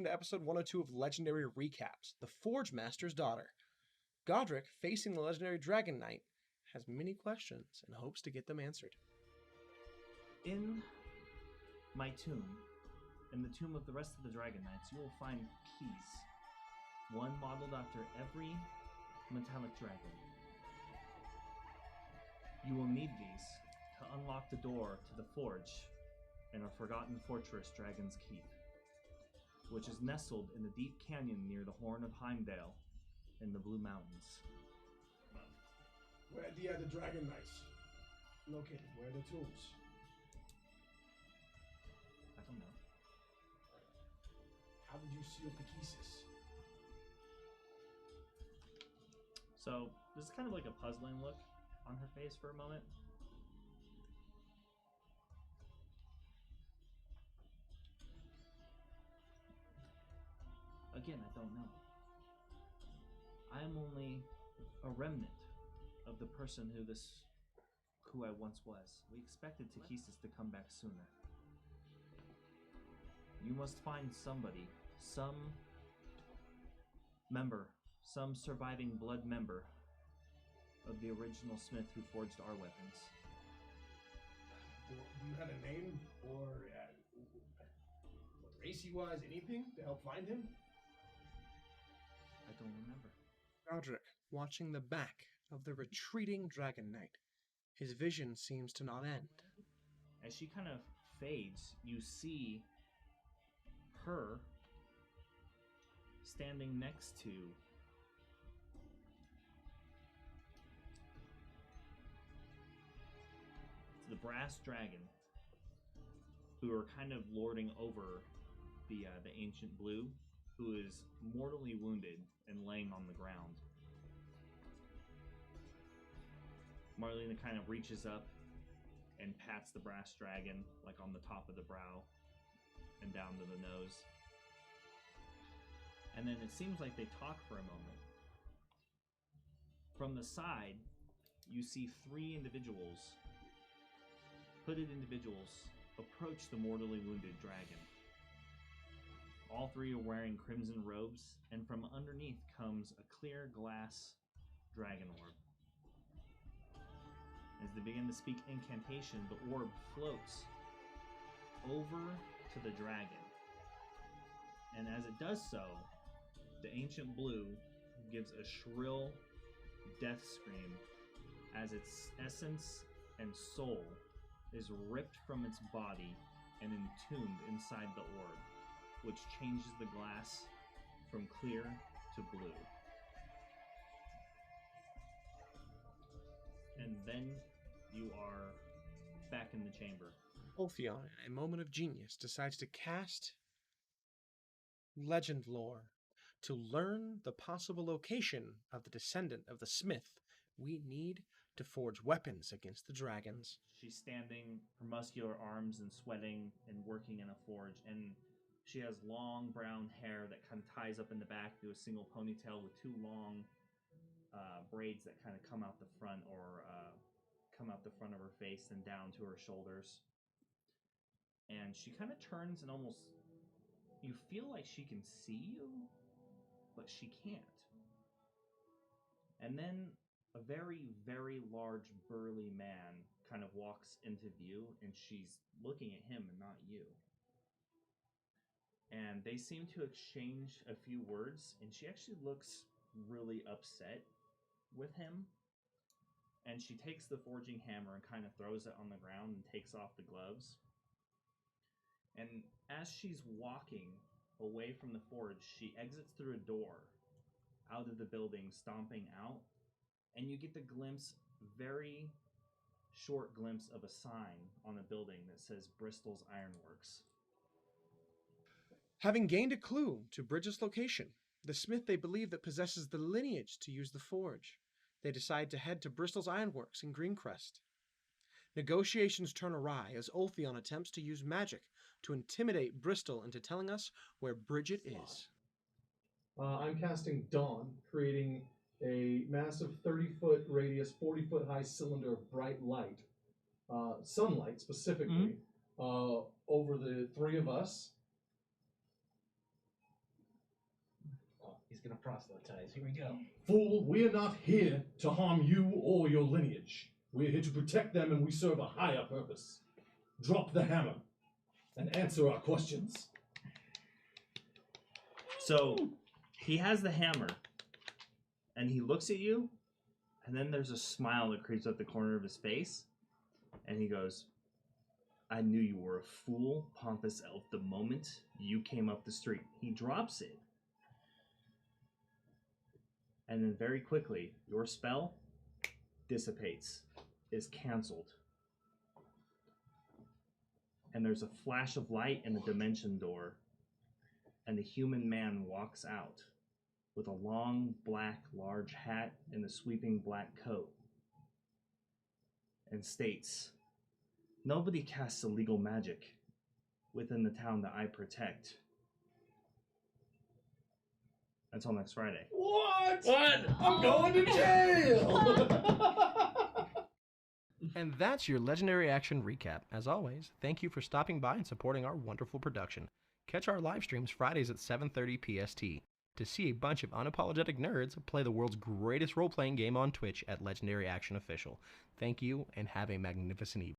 welcome to episode 102 of Legendary Recaps, the Forgemaster's daughter. Godric, facing the legendary Dragon Knight, has many questions and hopes to get them answered. In my tomb, in the tomb of the rest of the Dragon Knights, you will find keys, one modeled after every metallic dragon. You will need these to unlock the door to the forge in a forgotten fortress, Dragon's Keep, which is nestled in the deep canyon near the Horn of Heimdall in the Blue Mountains. Where are the Dragon Knights located? Where are the tombs? I don't know. How did you seal the pieces? So, this is kind of like a puzzling look on her face for a moment. Again, I don't know. I am only a remnant of the person who I once was. We expected Takesis to come back sooner. You must find somebody, some member, some surviving blood member of the original smith who forged our weapons. Do you have a name or what race he was? Anything to help find him? I don't remember. Godric, watching the back of the retreating Dragon Knight. His vision seems to not end. As she kind of fades, you see her standing next to the brass dragon, who are kind of lording over the ancient blue, who is mortally wounded and laying on the ground. Marlena kind of reaches up and pats the brass dragon, like on the top of the brow and down to the nose. And then it seems like they talk for a moment. From the side, you see three individuals, hooded individuals, approach the mortally wounded dragon. All three are wearing crimson robes, and from underneath comes a clear glass dragon orb. As they begin to speak incantation, the orb floats over to the dragon. And as it does so, the ancient blue gives a shrill death scream as its essence and soul is ripped from its body and entombed inside the orb, which changes the glass from clear to blue. And then you are back in the chamber. Ulthion, in a moment of genius, decides to cast legend lore to learn the possible location of the descendant of the smith we need to forge weapons against the dragons. She's standing, her muscular arms and sweating and working in a forge, and she has long brown hair that kind of ties up in the back to a single ponytail with two long braids that kind of come out the front or come out the front of her face and down to her shoulders. And she kind of turns and almost, you feel like she can see you, but she can't. And then a very, very large, burly man kind of walks into view, and she's looking at him and not you. And they seem to exchange a few words, and she actually looks really upset with him. And she takes the forging hammer and kind of throws it on the ground and takes off the gloves. And as she's walking away from the forge, she exits through a door out of the building, stomping out. And you get the glimpse, very short glimpse of a sign on a building that says Bristol's Ironworks. Having gained a clue to Bridget's location, the smith they believe that possesses the lineage to use the forge, they decide to head to Bristol's Ironworks in Greencrest. Negotiations turn awry as Ulthion attempts to use magic to intimidate Bristol into telling us where Bridget is. I'm casting Dawn, creating a massive 30-foot radius, 40-foot high cylinder of bright light, sunlight specifically, over the three of us, He's gonna proselytize. Here we go. Fool, we are not here to harm you or your lineage. We are here to protect them, and we serve a higher purpose. Drop the hammer and answer our questions. So he has the hammer, and he looks at you, and then there's a smile that creeps up the corner of his face, and he goes, I knew you were a fool, pompous elf, the moment you came up the street. He drops it. And then very quickly, your spell dissipates, is canceled. And there's a flash of light in the dimension door, and the human man walks out with a long, black, large hat and a sweeping black coat, and states, nobody casts illegal magic within the town that I protect. Until next Friday. What? What? I'm going to jail! And that's your Legendary Action recap. As always, thank you for stopping by and supporting our wonderful production. Catch our live streams Fridays at 7:30 PST to see a bunch of unapologetic nerds play the world's greatest role-playing game on Twitch at Legendary Action Official. Thank you, and have a magnificent evening.